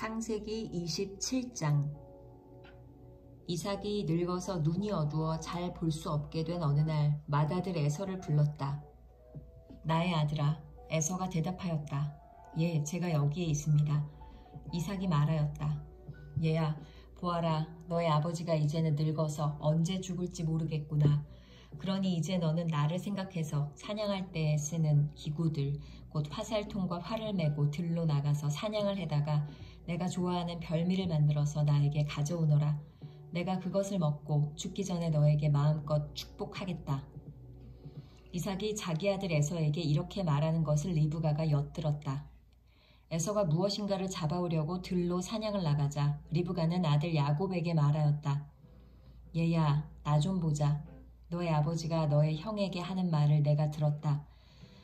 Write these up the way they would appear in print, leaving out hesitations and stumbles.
창세기 27장. 이삭이 늙어서 눈이 어두워 잘 볼 수 없게 된 어느 날 맏아들 에서를 불렀다. 나의 아들아. 에서가 대답하였다. 예, 제가 여기에 있습니다. 이삭이 말하였다. 얘야, 보아라, 너의 아버지가 이제는 늙어서 언제 죽을지 모르겠구나. 그러니 이제 너는 나를 생각해서 사냥할 때에 쓰는 기구들, 곧 화살통과 활을 메고 들로 나가서 사냥을 해다가 내가 좋아하는 별미를 만들어서 나에게 가져오너라. 내가 그것을 먹고 죽기 전에 너에게 마음껏 축복하겠다. 이삭이 자기 아들 에서에게 이렇게 말하는 것을 리브가가 엿들었다. 에서가 무엇인가를 잡아오려고 들로 사냥을 나가자 리브가는 아들 야곱에게 말하였다. 얘야, 나 좀 보자. 너의 아버지가 너의 형에게 하는 말을 내가 들었다.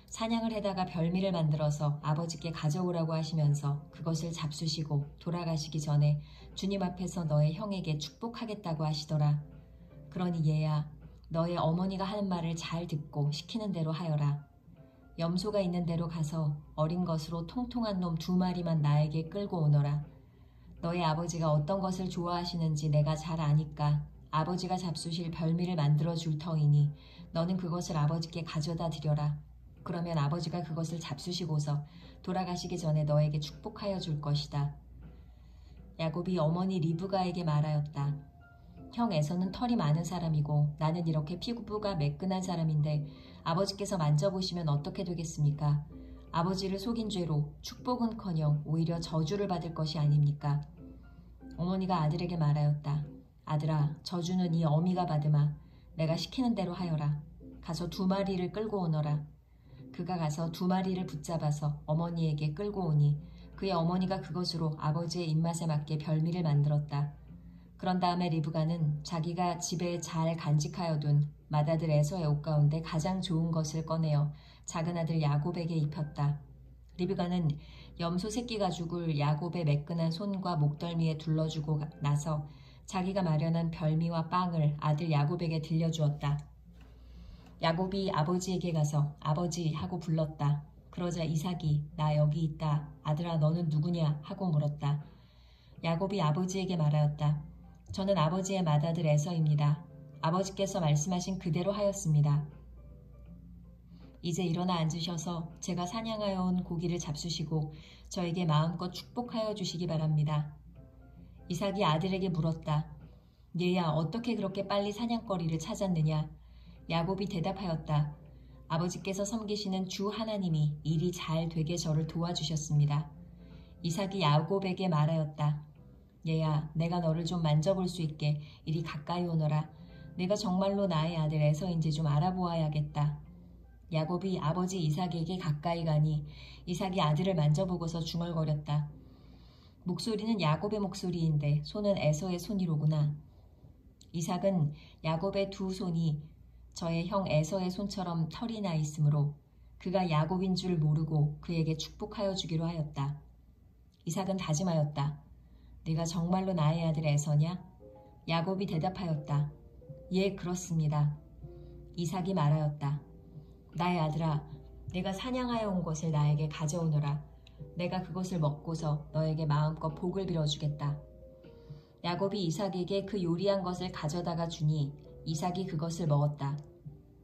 사냥을 해다가 별미를 만들어서 아버지께 가져오라고 하시면서 그것을 잡수시고 돌아가시기 전에 주님 앞에서 너의 형에게 축복하겠다고 하시더라. 그러니 얘야, 너의 어머니가 하는 말을 잘 듣고 시키는 대로 하여라. 염소가 있는 데로 가서 어린 것으로 통통한 놈 2마리만 나에게 끌고 오너라. 너의 아버지가 어떤 것을 좋아하시는지 내가 잘 아니까 아버지가 잡수실 별미를 만들어 줄 터이니 너는 그것을 아버지께 가져다 드려라. 그러면 아버지가 그것을 잡수시고서 돌아가시기 전에 너에게 축복하여 줄 것이다. 야곱이 어머니 리브가에게 말하였다. 형 에서는 털이 많은 사람이고 나는 이렇게 피부가 매끈한 사람인데 아버지께서 만져보시면 어떻게 되겠습니까? 아버지를 속인 죄로 축복은커녕 오히려 저주를 받을 것이 아닙니까? 어머니가 아들에게 말하였다. 아들아, 저주는 이 어미가 받으마. 내가 시키는 대로 하여라. 가서 2마리를 끌고 오너라. 그가 가서 2마리를 붙잡아서 어머니에게 끌고 오니 그의 어머니가 그것으로 아버지의 입맛에 맞게 별미를 만들었다. 그런 다음에 리브가는 자기가 집에 잘 간직하여 둔 맏아들 에서의 옷 가운데 가장 좋은 것을 꺼내어 작은 아들 야곱에게 입혔다. 리브가는 염소 새끼 가죽을 야곱의 매끈한 손과 목덜미에 둘러주고 나서 자기가 마련한 별미와 빵을 아들 야곱에게 들려주었다. 야곱이 아버지에게 가서 아버지 하고 불렀다. 그러자 이삭이 나 여기 있다. 아들아 너는 누구냐 하고 물었다. 야곱이 아버지에게 말하였다. 저는 아버지의 맏아들 에서입니다. 아버지께서 말씀하신 그대로 하였습니다. 이제 일어나 앉으셔서 제가 사냥하여 온 고기를 잡수시고 저에게 마음껏 축복하여 주시기 바랍니다. 이삭이 아들에게 물었다. 얘야, 어떻게 그렇게 빨리 사냥거리를 찾았느냐? 야곱이 대답하였다. 아버지께서 섬기시는 주 하나님이 일이 잘 되게 저를 도와주셨습니다. 이삭이 야곱에게 말하였다. 얘야, 내가 너를 좀 만져볼 수 있게 이리 가까이 오너라. 내가 정말로 나의 아들 에서인지 좀 알아보아야겠다. 야곱이 아버지 이삭에게 가까이 가니 이삭이 아들을 만져보고서 중얼거렸다. 목소리는 야곱의 목소리인데 손은 에서의 손이로구나. 이삭은 야곱의 2 손이 저의 형 에서의 손처럼 털이 나 있으므로 그가 야곱인 줄 모르고 그에게 축복하여 주기로 하였다. 이삭은 다짐하였다. 네가 정말로 나의 아들 에서냐? 야곱이 대답하였다. 예, 그렇습니다. 이삭이 말하였다. 나의 아들아, 내가 사냥하여 온 것을 나에게 가져오너라. 내가 그것을 먹고서 너에게 마음껏 복을 빌어주겠다. 야곱이 이삭에게 그 요리한 것을 가져다가 주니 이삭이 그것을 먹었다.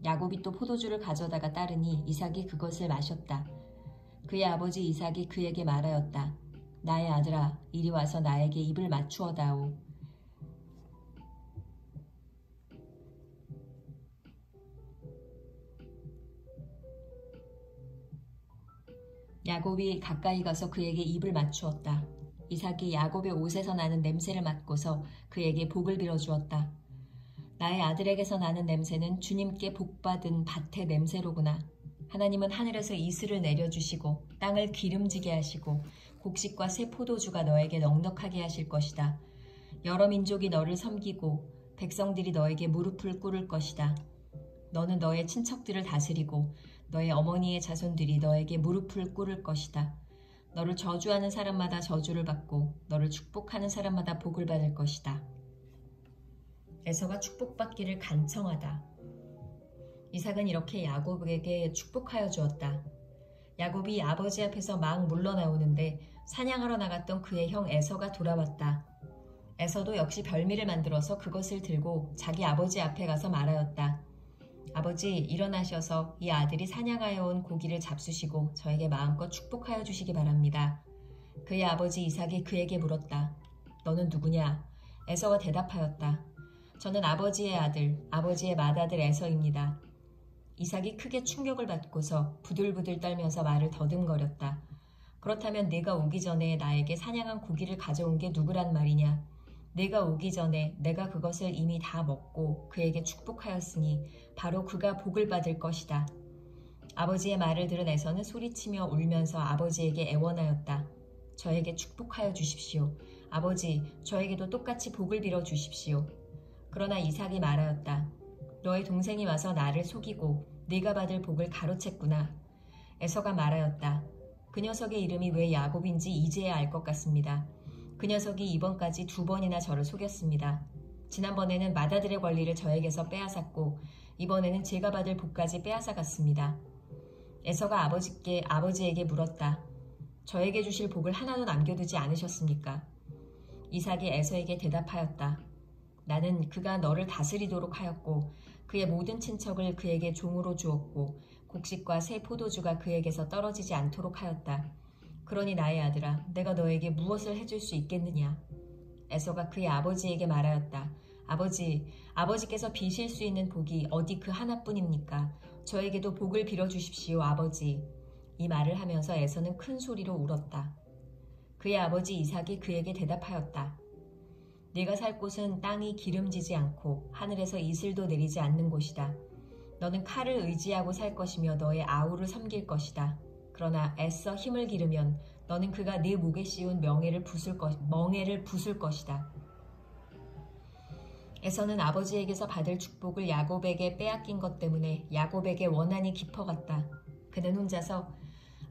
야곱이 또 포도주를 가져다가 따르니 이삭이 그것을 마셨다. 그의 아버지 이삭이 그에게 말하였다. 나의 아들아, 이리 와서 나에게 입을 맞추어다오. 야곱이 가까이 가서 그에게 입을 맞추었다. 이삭이 야곱의 옷에서 나는 냄새를 맡고서 그에게 복을 빌어주었다. 나의 아들에게서 나는 냄새는 주님께 복받은 밭의 냄새로구나. 하나님은 하늘에서 이슬을 내려주시고 땅을 기름지게 하시고 곡식과 새 포도주가 너에게 넉넉하게 하실 것이다. 여러 민족이 너를 섬기고 백성들이 너에게 무릎을 꿇을 것이다. 너는 너의 친척들을 다스리고 너의 어머니의 자손들이 너에게 무릎을 꿇을 것이다. 너를 저주하는 사람마다 저주를 받고 너를 축복하는 사람마다 복을 받을 것이다. 에서가 축복받기를 간청하다. 이삭은 이렇게 야곱에게 축복하여 주었다. 야곱이 아버지 앞에서 막 물러나오는데 사냥하러 나갔던 그의 형 에서가 돌아왔다. 에서도 역시 별미를 만들어서 그것을 들고 자기 아버지 앞에 가서 말하였다. 아버지, 일어나셔서 이 아들이 사냥하여 온 고기를 잡수시고 저에게 마음껏 축복하여 주시기 바랍니다. 그의 아버지 이삭이 그에게 물었다. 너는 누구냐? 에서가 대답하였다. 저는 아버지의 아들, 아버지의 맏아들 에서입니다. 이삭이 크게 충격을 받고서 부들부들 떨면서 말을 더듬거렸다. 그렇다면 네가 오기 전에 나에게 사냥한 고기를 가져온 게 누구란 말이냐? 네가 오기 전에 내가 그것을 이미 다 먹고 그에게 축복하였으니 바로 그가 복을 받을 것이다. 아버지의 말을 들은 에서는 소리치며 울면서 아버지에게 애원하였다. 저에게 축복하여 주십시오. 아버지, 저에게도 똑같이 복을 빌어 주십시오. 그러나 이삭이 말하였다. 너의 동생이 와서 나를 속이고 네가 받을 복을 가로챘구나. 에서가 말하였다. 그 녀석의 이름이 왜 야곱인지 이제야 알 것 같습니다. 그 녀석이 이번까지 2번이나 저를 속였습니다. 지난번에는 맏아들의 권리를 저에게서 빼앗았고 이번에는 제가 받을 복까지 빼앗아갔습니다. 에서가 아버지에게 물었다. 저에게 주실 복을 하나도 남겨두지 않으셨습니까? 이삭이 에서에게 대답하였다. 나는 그가 너를 다스리도록 하였고 그의 모든 친척을 그에게 종으로 주었고 곡식과 새 포도주가 그에게서 떨어지지 않도록 하였다. 그러니 나의 아들아, 내가 너에게 무엇을 해줄 수 있겠느냐? 에서가 그의 아버지에게 말하였다. 아버지께서 비실 수 있는 복이 어디 그 하나뿐입니까? 저에게도 복을 빌어주십시오, 아버지. 이 말을 하면서 에서는 큰 소리로 울었다. 그의 아버지 이삭이 그에게 대답하였다. 네가 살 곳은 땅이 기름지지 않고 하늘에서 이슬도 내리지 않는 곳이다. 너는 칼을 의지하고 살 것이며 너의 아우를 섬길 것이다. 그러나 애써 힘을 기르면 너는 그가 네 목에 씌운 멍에를 부술 것이다. 에서는 아버지에게서 받을 축복을 야곱에게 빼앗긴 것 때문에 야곱에게 원한이 깊어갔다. 그는 혼자서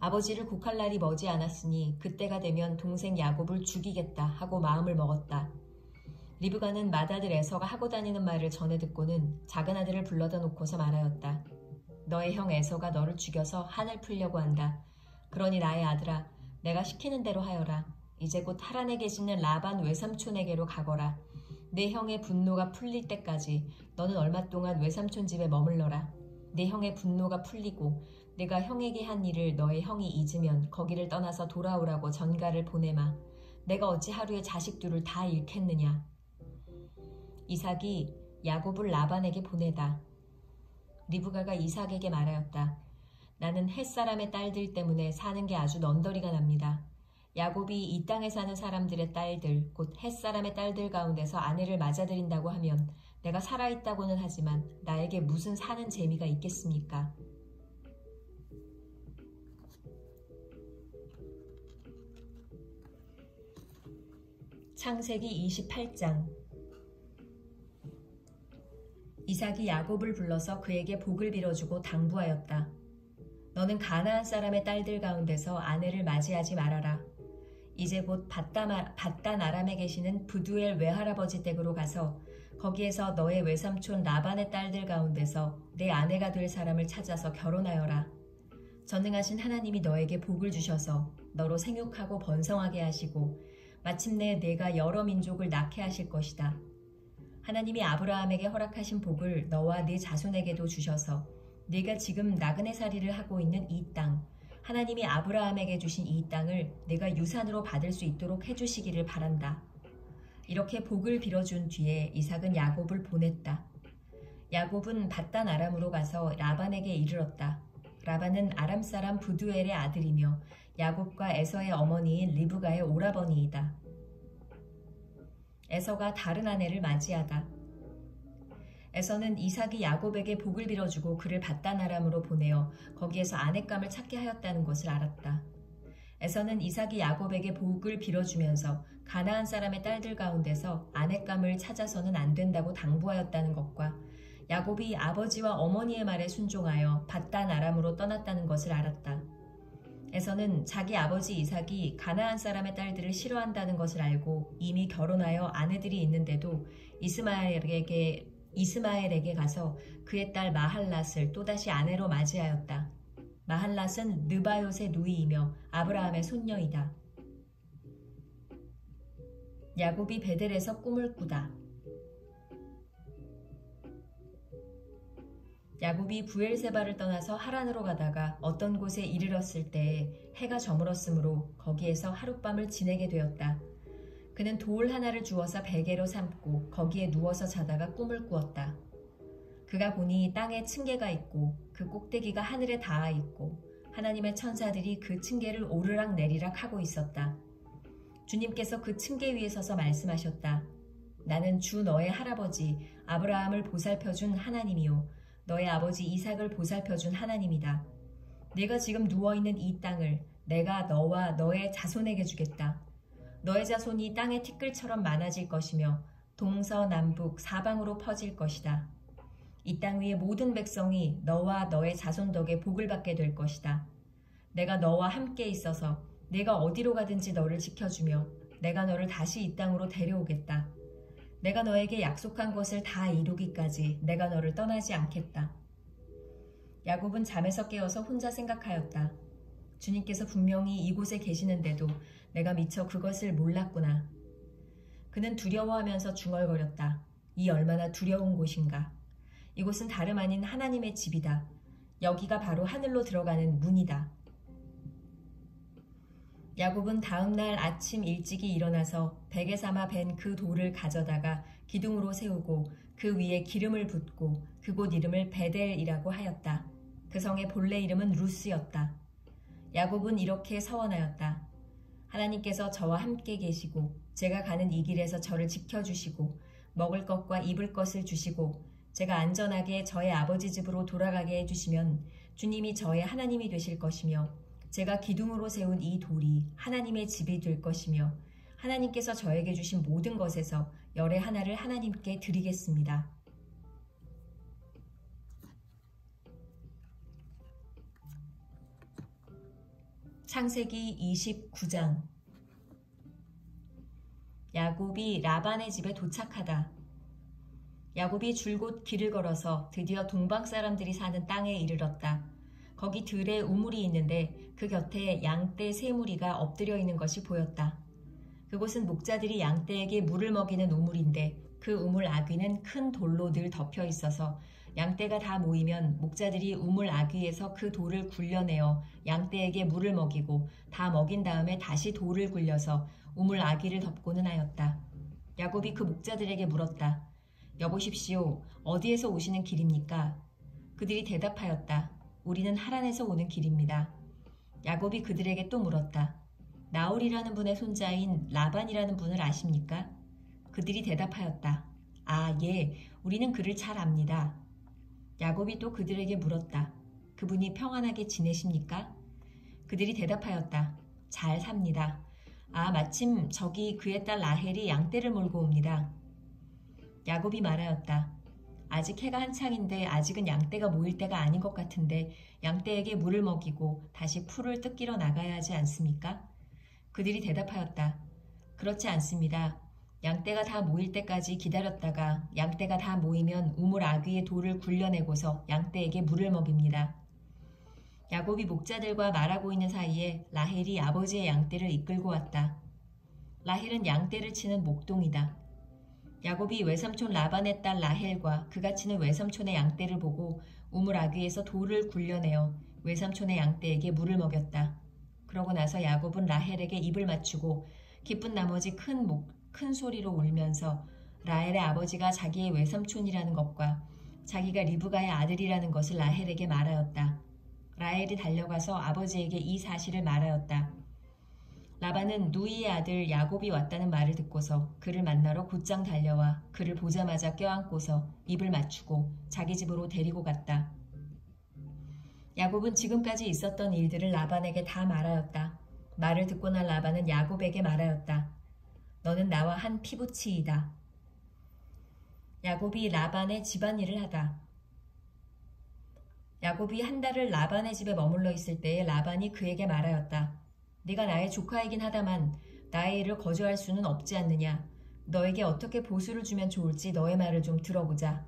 아버지를 곡할 날이 머지 않았으니 그때가 되면 동생 야곱을 죽이겠다 하고 마음을 먹었다. 리브가는 맏아들 에서가 하고 다니는 말을 전해 듣고는 작은 아들을 불러다 놓고서 말하였다. 너의 형 에서가 너를 죽여서 한을 풀려고 한다. 그러니 나의 아들아, 내가 시키는 대로 하여라. 이제 곧 하란에 계시는 라반 외삼촌에게로 가거라. 내 형의 분노가 풀릴 때까지 너는 얼마 동안 외삼촌 집에 머물러라. 내 형의 분노가 풀리고 내가 형에게 한 일을 너의 형이 잊으면 거기를 떠나서 돌아오라고 전가를 보내마. 내가 어찌 하루에 자식 둘을 다 잃겠느냐. 이삭이 야곱을 라반에게 보내다. 리브가가 이삭에게 말하였다. 나는 햇사람의 딸들 때문에 사는 게 아주 넌더리가 납니다. 야곱이 이 땅에 사는 사람들의 딸들, 곧 햇사람의 딸들 가운데서 아내를 맞아들인다고 하면 내가 살아있다고는 하지만 나에게 무슨 사는 재미가 있겠습니까? 창세기 28장. 이삭이 야곱을 불러서 그에게 복을 빌어주고 당부하였다. 너는 가나안 사람의 딸들 가운데서 아내를 맞이하지 말아라. 이제 곧 밧단 아람에 계시는 브두엘 외할아버지 댁으로 가서 거기에서 너의 외삼촌 라반의 딸들 가운데서 내 아내가 될 사람을 찾아서 결혼하여라. 전능하신 하나님이 너에게 복을 주셔서 너로 생육하고 번성하게 하시고 마침내 내가 여러 민족을 낳게 하실 것이다. 하나님이 아브라함에게 허락하신 복을 너와 네 자손에게도 주셔서 네가 지금 나그네살이를 하고 있는 이 땅, 하나님이 아브라함에게 주신 이 땅을 네가 유산으로 받을 수 있도록 해주시기를 바란다. 이렇게 복을 빌어준 뒤에 이삭은 야곱을 보냈다. 야곱은 밧단 아람으로 가서 라반에게 이르렀다. 라반은 아람 사람 부두엘의 아들이며 야곱과 에서의 어머니인 리브가의 오라버니이다. 에서가 다른 아내를 맞이하다. 에서는 이삭이 야곱에게 복을 빌어주고 그를 밧단 아람으로 보내어 거기에서 아내감을 찾게 하였다는 것을 알았다. 에서는 이삭이 야곱에게 복을 빌어주면서 가나안 사람의 딸들 가운데서 아내감을 찾아서는 안 된다고 당부하였다는 것과 야곱이 아버지와 어머니의 말에 순종하여 밧단 아람으로 떠났다는 것을 알았다. 에서는 자기 아버지 이삭이 가나안 사람의 딸들을 싫어한다는 것을 알고 이미 결혼하여 아내들이 있는데도 이스마엘에게 가서 그의 딸 마할랏을 또다시 아내로 맞이하였다. 마할랏은 느바요의 누이이며 아브라함의 손녀이다. 야곱이 베델에서 꿈을 꾸다. 야곱이 부엘세바를 떠나서 하란으로 가다가 어떤 곳에 이르렀을 때에 해가 저물었으므로 거기에서 하룻밤을 지내게 되었다. 그는 돌 하나를 주워서 베개로 삼고 거기에 누워서 자다가 꿈을 꾸었다. 그가 보니 땅에 층계가 있고 그 꼭대기가 하늘에 닿아 있고 하나님의 천사들이 그 층계를 오르락 내리락 하고 있었다. 주님께서 그 층계 위에 서서 말씀하셨다. 나는 주 너의 할아버지 아브라함을 보살펴준 하나님이요 너의 아버지 이삭을 보살펴준 하나님이다. 네가 지금 누워있는 이 땅을 내가 너와 너의 자손에게 주겠다. 너의 자손이 땅의 티끌처럼 많아질 것이며 동서남북 사방으로 퍼질 것이다. 이 땅 위의 모든 백성이 너와 너의 자손 덕에 복을 받게 될 것이다. 내가 너와 함께 있어서 내가 어디로 가든지 너를 지켜주며 내가 너를 다시 이 땅으로 데려오겠다. 내가 너에게 약속한 것을 다 이루기까지 내가 너를 떠나지 않겠다. 야곱은 잠에서 깨어서 혼자 생각하였다. 주님께서 분명히 이곳에 계시는데도 내가 미처 그것을 몰랐구나. 그는 두려워하면서 중얼거렸다. 이 얼마나 두려운 곳인가. 이곳은 다름 아닌 하나님의 집이다. 여기가 바로 하늘로 들어가는 문이다. 야곱은 다음 날 아침 일찍이 일어나서 베개 삼아 벤 그 돌을 가져다가 기둥으로 세우고 그 위에 기름을 붓고 그곳 이름을 베델이라고 하였다. 그 성의 본래 이름은 루스였다. 야곱은 이렇게 서원하였다. 하나님께서 저와 함께 계시고 제가 가는 이 길에서 저를 지켜주시고 먹을 것과 입을 것을 주시고 제가 안전하게 저의 아버지 집으로 돌아가게 해주시면 주님이 저의 하나님이 되실 것이며 제가 기둥으로 세운 이 돌이 하나님의 집이 될 것이며 하나님께서 저에게 주신 모든 것에서 열의 하나를 하나님께 드리겠습니다. 창세기 29장. 야곱이 라반의 집에 도착하다. 야곱이 줄곧 길을 걸어서 드디어 동방 사람들이 사는 땅에 이르렀다. 거기 들에 우물이 있는데 그 곁에 양떼 세 무리가 엎드려 있는 것이 보였다. 그곳은 목자들이 양떼에게 물을 먹이는 우물인데 그 우물 아귀는 큰 돌로 늘 덮여 있어서 양떼가 다 모이면 목자들이 우물 아귀에서 그 돌을 굴려내어 양떼에게 물을 먹이고 다 먹인 다음에 다시 돌을 굴려서 우물 아귀를 덮고는 하였다. 야곱이 그 목자들에게 물었다. 여보십시오, 어디에서 오시는 길입니까? 그들이 대답하였다. 우리는 하란에서 오는 길입니다. 야곱이 그들에게 또 물었다. 나홀이라는 분의 손자인 라반이라는 분을 아십니까? 그들이 대답하였다. 아, 예, 우리는 그를 잘 압니다. 야곱이 또 그들에게 물었다. 그분이 평안하게 지내십니까? 그들이 대답하였다. 잘 삽니다. 아, 마침 저기 그의 딸 라헬이 양떼를 몰고 옵니다. 야곱이 말하였다. 아직 해가 한창인데 아직은 양떼가 모일 때가 아닌 것 같은데 양떼에게 물을 먹이고 다시 풀을 뜯기러 나가야 하지 않습니까? 그들이 대답하였다. 그렇지 않습니다. 양떼가 다 모일 때까지 기다렸다가 양떼가 다 모이면 우물 아귀의 돌을 굴려내고서 양떼에게 물을 먹입니다. 야곱이 목자들과 말하고 있는 사이에 라헬이 아버지의 양떼를 이끌고 왔다. 라헬은 양떼를 치는 목동이다. 야곱이 외삼촌 라반의 딸 라헬과 그가 치는 외삼촌의 양떼를 보고 우물 아귀에서 돌을 굴려내어 외삼촌의 양떼에게 물을 먹였다. 그러고 나서 야곱은 라헬에게 입을 맞추고 기쁜 나머지 큰 소리로 울면서 라헬의 아버지가 자기의 외삼촌이라는 것과 자기가 리브가의 아들이라는 것을 라헬에게 말하였다. 라헬이 달려가서 아버지에게 이 사실을 말하였다. 라반은 누이의 아들 야곱이 왔다는 말을 듣고서 그를 만나러 곧장 달려와 그를 보자마자 껴안고서 입을 맞추고 자기 집으로 데리고 갔다. 야곱은 지금까지 있었던 일들을 라반에게 다 말하였다. 말을 듣고 난 라반은 야곱에게 말하였다. 너는 나와 한 피부치이다. 야곱이 라반의 집안일을 하다. 야곱이 한 달을 라반의 집에 머물러 있을 때에 라반이 그에게 말하였다. 네가 나의 조카이긴 하다만 나의 일을 거주할 수는 없지 않느냐. 너에게 어떻게 보수를 주면 좋을지 너의 말을 좀 들어보자.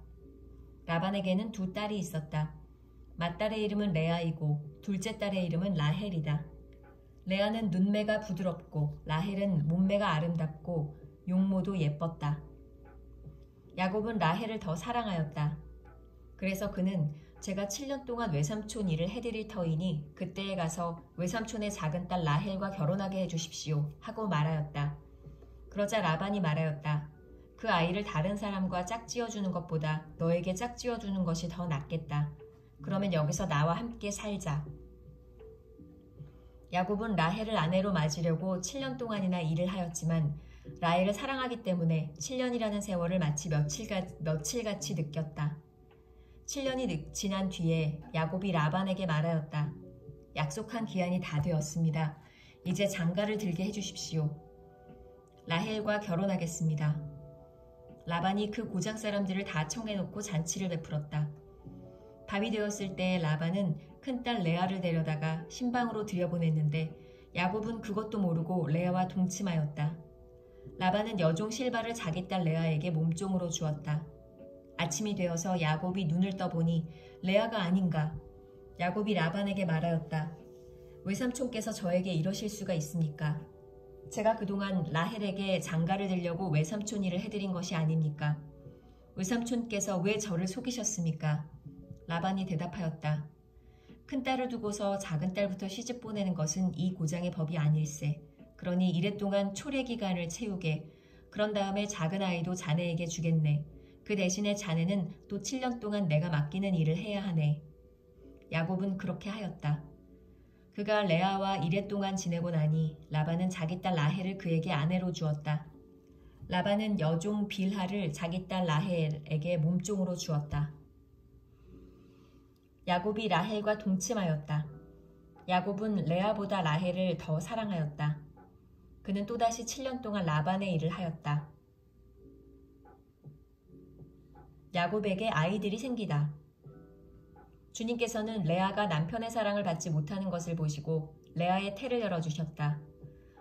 라반에게는 두 딸이 있었다. 맏딸의 이름은 레아이고 둘째 딸의 이름은 라헬이다. 레아는 눈매가 부드럽고 라헬은 몸매가 아름답고 용모도 예뻤다. 야곱은 라헬을 더 사랑하였다. 그래서 그는 제가 7년 동안 외삼촌 일을 해드릴 터이니 그때에 가서 외삼촌의 작은 딸 라헬과 결혼하게 해주십시오 하고 말하였다. 그러자 라반이 말하였다. 그 아이를 다른 사람과 짝지어주는 것보다 너에게 짝지어주는 것이 더 낫겠다. 그러면 여기서 나와 함께 살자. 야곱은 라헬을 아내로 맞으려고 7년 동안이나 일을 하였지만 라헬을 사랑하기 때문에 7년이라는 세월을 마치 며칠같이 느꼈다. 7년이 지난 뒤에 야곱이 라반에게 말하였다. 약속한 기한이 다 되었습니다. 이제 장가를 들게 해주십시오. 라헬과 결혼하겠습니다. 라반이 그 고장 사람들을 다 청해놓고 잔치를 베풀었다. 밤이 되었을 때 라반은 큰딸 레아를 데려다가 신방으로 들여보냈는데 야곱은 그것도 모르고 레아와 동침하였다. 라반은 여종 실바를 자기 딸 레아에게 몸종으로 주었다. 아침이 되어서 야곱이 눈을 떠보니 레아가 아닌가. 야곱이 라반에게 말하였다. 외삼촌께서 저에게 이러실 수가 있습니까? 제가 그동안 라헬에게 장가를 들려고 외삼촌 일을 해드린 것이 아닙니까? 외삼촌께서 왜 저를 속이셨습니까? 라반이 대답하였다. 큰딸을 두고서 작은딸부터 시집 보내는 것은 이 고장의 법이 아닐세. 그러니 이랫동안 초래 기간을 채우게. 그런 다음에 작은 아이도 자네에게 주겠네. 그 대신에 자네는 또 7년 동안 내가 맡기는 일을 해야 하네. 야곱은 그렇게 하였다. 그가 레아와 이랫동안 지내고 나니 라반은 자기 딸 라헬을 그에게 아내로 주었다. 라반은 여종 빌하를 자기 딸 라헬에게 몸종으로 주었다. 야곱이 라헬과 동침하였다. 야곱은 레아보다 라헬을 더 사랑하였다. 그는 또다시 7년 동안 라반의 일을 하였다. 야곱에게 아이들이 생기다. 주님께서는 레아가 남편의 사랑을 받지 못하는 것을 보시고 레아의 태를 열어주셨다.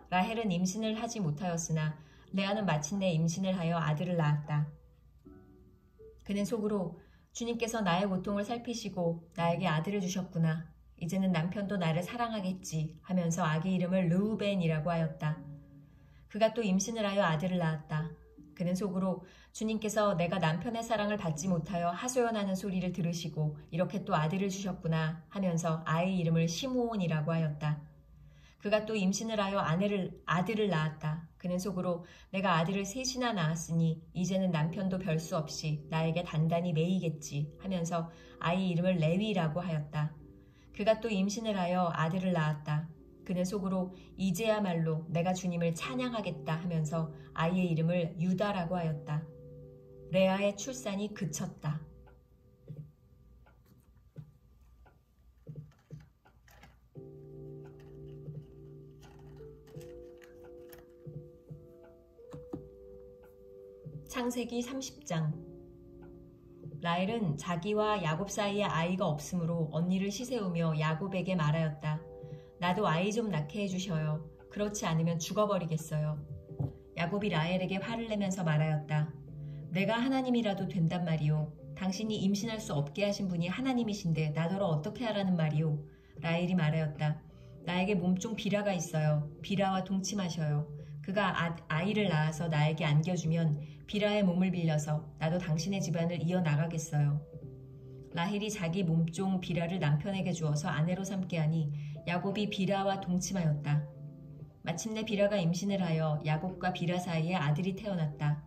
라헬은 임신을 하지 못하였으나 레아는 마침내 임신을 하여 아들을 낳았다. 그는 속으로 주님께서 나의 고통을 살피시고 나에게 아들을 주셨구나. 이제는 남편도 나를 사랑하겠지 하면서 아기 이름을 르우벤이라고 하였다. 그가 또 임신을 하여 아들을 낳았다. 그는 속으로 주님께서 내가 남편의 사랑을 받지 못하여 하소연하는 소리를 들으시고 이렇게 또 아들을 주셨구나 하면서 아이 이름을 시므온이라고 하였다. 그가 또 임신을 하여 아들을 낳았다. 그는 속으로 내가 아들을 셋이나 낳았으니 이제는 남편도 별 수 없이 나에게 단단히 매이겠지 하면서 아이 이름을 레위라고 하였다. 그가 또 임신을 하여 아들을 낳았다. 그는 속으로 이제야말로 내가 주님을 찬양하겠다 하면서 아이의 이름을 유다라고 하였다. 레아의 출산이 그쳤다. 창세기 30장. 라헬은 자기와 야곱 사이에 아이가 없으므로 언니를 시세우며 야곱에게 말하였다. 나도 아이 좀 낳게 해주셔요. 그렇지 않으면 죽어버리겠어요. 야곱이 라헬에게 화를 내면서 말하였다. 내가 하나님이라도 된단 말이오. 당신이 임신할 수 없게 하신 분이 하나님이신데 나더러 어떻게 하라는 말이오. 라헬이 말하였다. 나에게 몸종 비라가 있어요. 비라와 동침하셔요. 그가 아이를 낳아서 나에게 안겨주면 비라의 몸을 빌려서 나도 당신의 집안을 이어나가겠어요. 라헬이 자기 몸종 비라를 남편에게 주어서 아내로 삼게 하니 야곱이 비라와 동침하였다. 마침내 비라가 임신을 하여 야곱과 비라 사이에 아들이 태어났다.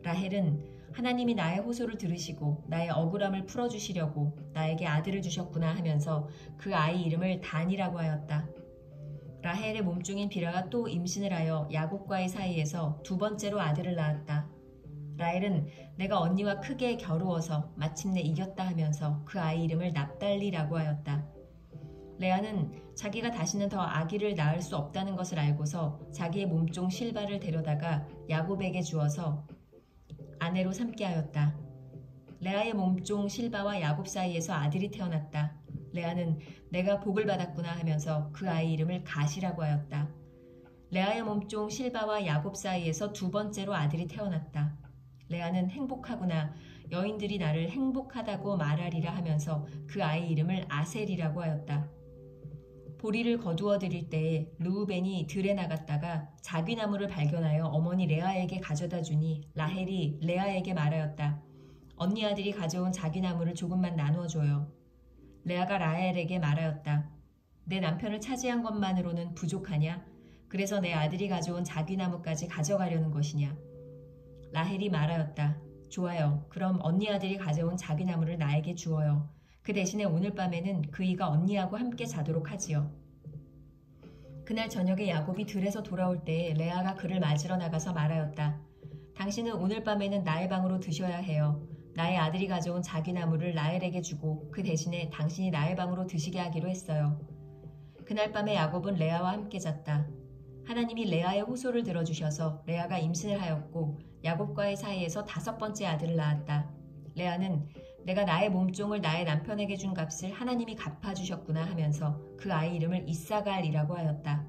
라헬은 하나님이 나의 호소를 들으시고 나의 억울함을 풀어주시려고 나에게 아들을 주셨구나 하면서 그 아이 이름을 단이라고 하였다. 라헬의 몸종인 비라가 또 임신을 하여 야곱과의 사이에서 두 번째로 아들을 낳았다. 라헬은 내가 언니와 크게 겨루어서 마침내 이겼다 하면서 그 아이 이름을 납달리라고 하였다. 레아는 자기가 다시는 더 아기를 낳을 수 없다는 것을 알고서 자기의 몸종 실바를 데려다가 야곱에게 주어서 아내로 삼게 하였다. 레아의 몸종 실바와 야곱 사이에서 아들이 태어났다. 레아는 내가 복을 받았구나 하면서 그 아이 이름을 갓이라고 하였다. 레아의 몸종 실바와 야곱 사이에서 두 번째로 아들이 태어났다. 레아는 행복하구나. 여인들이 나를 행복하다고 말하리라 하면서 그 아이 이름을 아셀이라고 하였다. 보리를 거두어 드릴 때에 르우벤이 들에 나갔다가 자귀나무를 발견하여 어머니 레아에게 가져다 주니 라헬이 레아에게 말하였다. 언니 아들이 가져온 자귀나무를 조금만 나누어 줘요. 레아가 라헬에게 말하였다. 내 남편을 차지한 것만으로는 부족하냐? 그래서 내 아들이 가져온 자귀나무까지 가져가려는 것이냐? 라헬이 말하였다. 좋아요. 그럼 언니 아들이 가져온 자귀나무를 나에게 주어요. 그 대신에 오늘 밤에는 그이가 언니하고 함께 자도록 하지요. 그날 저녁에 야곱이 들에서 돌아올 때에 레아가 그를 맞으러 나가서 말하였다. 당신은 오늘 밤에는 나의 방으로 드셔야 해요. 나의 아들이 가져온 자귀나무를 라헬에게 주고 그 대신에 당신이 나의 방으로 드시게 하기로 했어요. 그날 밤에 야곱은 레아와 함께 잤다. 하나님이 레아의 호소를 들어주셔서 레아가 임신을 하였고 야곱과의 사이에서 5번째 아들을 낳았다. 레아는 내가 나의 몸종을 나의 남편에게 준 값을 하나님이 갚아주셨구나 하면서 그 아이 이름을 이사갈이라고 하였다.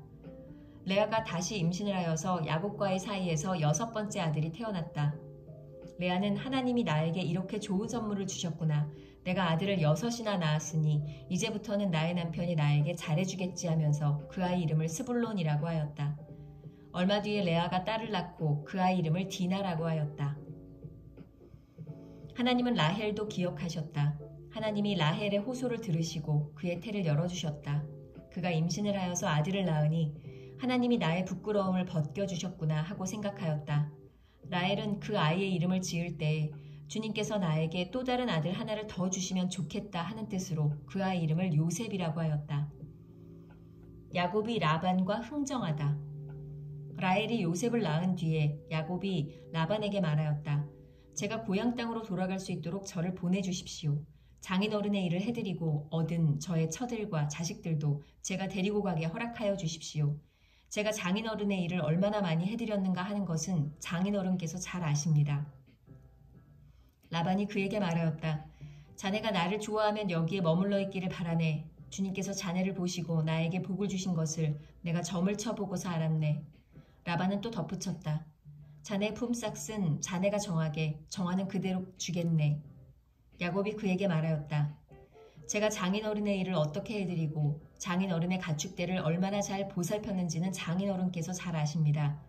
레아가 다시 임신을 하여서 야곱과의 사이에서 6번째 아들이 태어났다. 레아는 하나님이 나에게 이렇게 좋은 선물을 주셨구나. 내가 아들을 6이나 낳았으니 이제부터는 나의 남편이 나에게 잘해주겠지 하면서 그 아이 이름을 스불론이라고 하였다. 얼마 뒤에 레아가 딸을 낳고 그 아이 이름을 디나라고 하였다. 하나님은 라헬도 기억하셨다. 하나님이 라헬의 호소를 들으시고 그의 태를 열어주셨다. 그가 임신을 하여서 아들을 낳으니 하나님이 나의 부끄러움을 벗겨주셨구나 하고 생각하였다. 라헬은 그 아이의 이름을 지을 때 주님께서 나에게 또 다른 아들 하나를 더 주시면 좋겠다 하는 뜻으로 그 아이 이름을 요셉이라고 하였다. 야곱이 라반과 흥정하다. 라헬이 요셉을 낳은 뒤에 야곱이 라반에게 말하였다. 제가 고향 땅으로 돌아갈 수 있도록 저를 보내주십시오. 장인어른의 일을 해드리고 얻은 저의 처들과 자식들도 제가 데리고 가게 허락하여 주십시오. 제가 장인어른의 일을 얼마나 많이 해드렸는가 하는 것은 장인어른께서 잘 아십니다. 라반이 그에게 말하였다. 자네가 나를 좋아하면 여기에 머물러 있기를 바라네. 주님께서 자네를 보시고 나에게 복을 주신 것을 내가 점을 쳐보고서 알았네. 라반은 또 덧붙였다. 자네 품삯은 자네가 정하는 그대로 주겠네. 야곱이 그에게 말하였다. 제가 장인어른의 일을 어떻게 해드리고 장인어른의 가축대를 얼마나 잘 보살폈는지는 장인어른께서 잘 아십니다.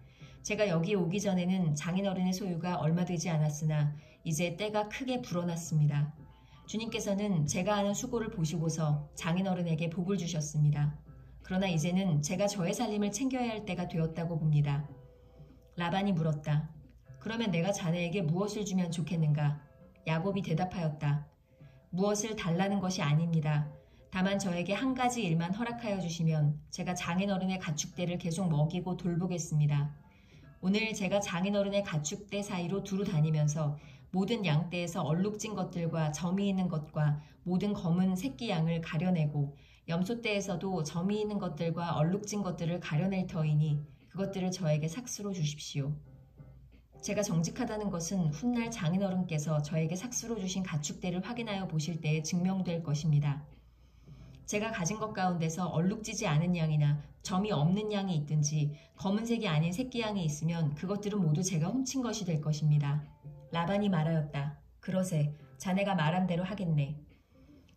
제가 여기 오기 전에는 장인어른의 소유가 얼마 되지 않았으나 이제 때가 크게 불어났습니다. 주님께서는 제가 하는 수고를 보시고서 장인어른에게 복을 주셨습니다. 그러나 이제는 제가 저의 살림을 챙겨야 할 때가 되었다고 봅니다. 라반이 물었다. 그러면 내가 자네에게 무엇을 주면 좋겠는가? 야곱이 대답하였다. 무엇을 달라는 것이 아닙니다. 다만 저에게 한 가지 일만 허락하여 주시면 제가 장인어른의 가축대를 계속 먹이고 돌보겠습니다. 오늘 제가 장인어른의 가축대 사이로 두루 다니면서 모든 양떼에서 얼룩진 것들과 점이 있는 것과 모든 검은 새끼 양을 가려내고 염소떼에서도 점이 있는 것들과 얼룩진 것들을 가려낼 터이니 그것들을 저에게 삭수로 주십시오. 제가 정직하다는 것은 훗날 장인어른께서 저에게 삭수로 주신 가축대를 확인하여 보실 때에 증명될 것입니다. 제가 가진 것 가운데서 얼룩지지 않은 양이나 점이 없는 양이 있든지 검은색이 아닌 새끼 양이 있으면 그것들은 모두 제가 훔친 것이 될 것입니다. 라반이 말하였다. 그러세. 자네가 말한 대로 하겠네.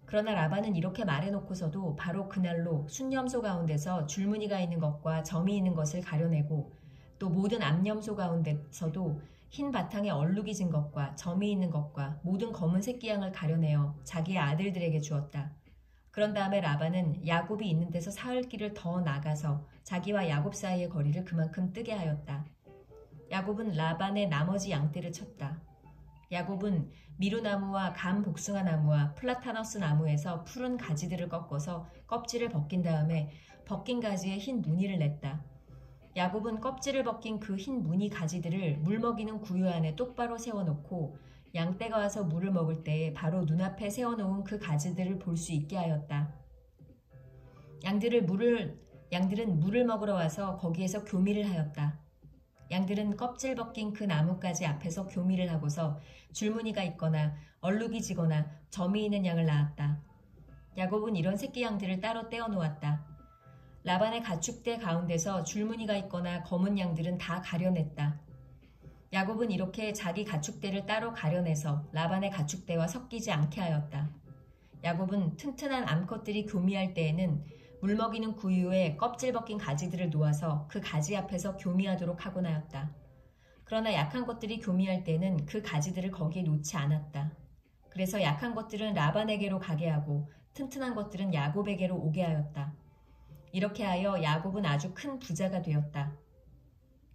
그러나 라반은 이렇게 말해놓고서도 바로 그날로 순염소 가운데서 줄무늬가 있는 것과 점이 있는 것을 가려내고 또 모든 암염소 가운데서도 흰 바탕에 얼룩이 진 것과 점이 있는 것과 모든 검은 새끼 양을 가려내어 자기의 아들들에게 주었다. 그런 다음에 라반은 야곱이 있는 데서 사흘길을 더 나가서 자기와 야곱 사이의 거리를 그만큼 뜨게 하였다. 야곱은 라반의 나머지 양떼를 쳤다. 야곱은 미루나무와 감복숭아 나무와 플라타너스 나무에서 푸른 가지들을 꺾어서 껍질을 벗긴 다음에 벗긴 가지에 흰 무늬를 냈다. 야곱은 껍질을 벗긴 그 흰 무늬 가지들을 물 먹이는 구유 안에 똑바로 세워놓고 양떼가 와서 물을 먹을 때에 바로 눈앞에 세워놓은 그 가지들을 볼 수 있게 하였다. 양들은 물을 먹으러 와서 거기에서 교미를 하였다. 양들은 껍질 벗긴 그 나뭇가지 앞에서 교미를 하고서 줄무늬가 있거나 얼룩이 지거나 점이 있는 양을 낳았다. 야곱은 이런 새끼 양들을 따로 떼어 놓았다. 라반의 가축대 가운데서 줄무늬가 있거나 검은 양들은 다 가려냈다. 야곱은 이렇게 자기 가축대를 따로 가려내서 라반의 가축대와 섞이지 않게 하였다. 야곱은 튼튼한 암컷들이 교미할 때에는 물먹이는 구유에 껍질 벗긴 가지들을 놓아서 그 가지 앞에서 교미하도록 하곤 하였다. 그러나 약한 것들이 교미할 때는 그 가지들을 거기에 놓지 않았다. 그래서 약한 것들은 라반에게로 가게 하고 튼튼한 것들은 야곱에게로 오게 하였다. 이렇게 하여 야곱은 아주 큰 부자가 되었다.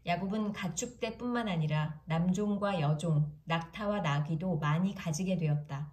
야곱은 가축대뿐만 아니라 남종과 여종, 낙타와 나귀도 많이 가지게 되었다.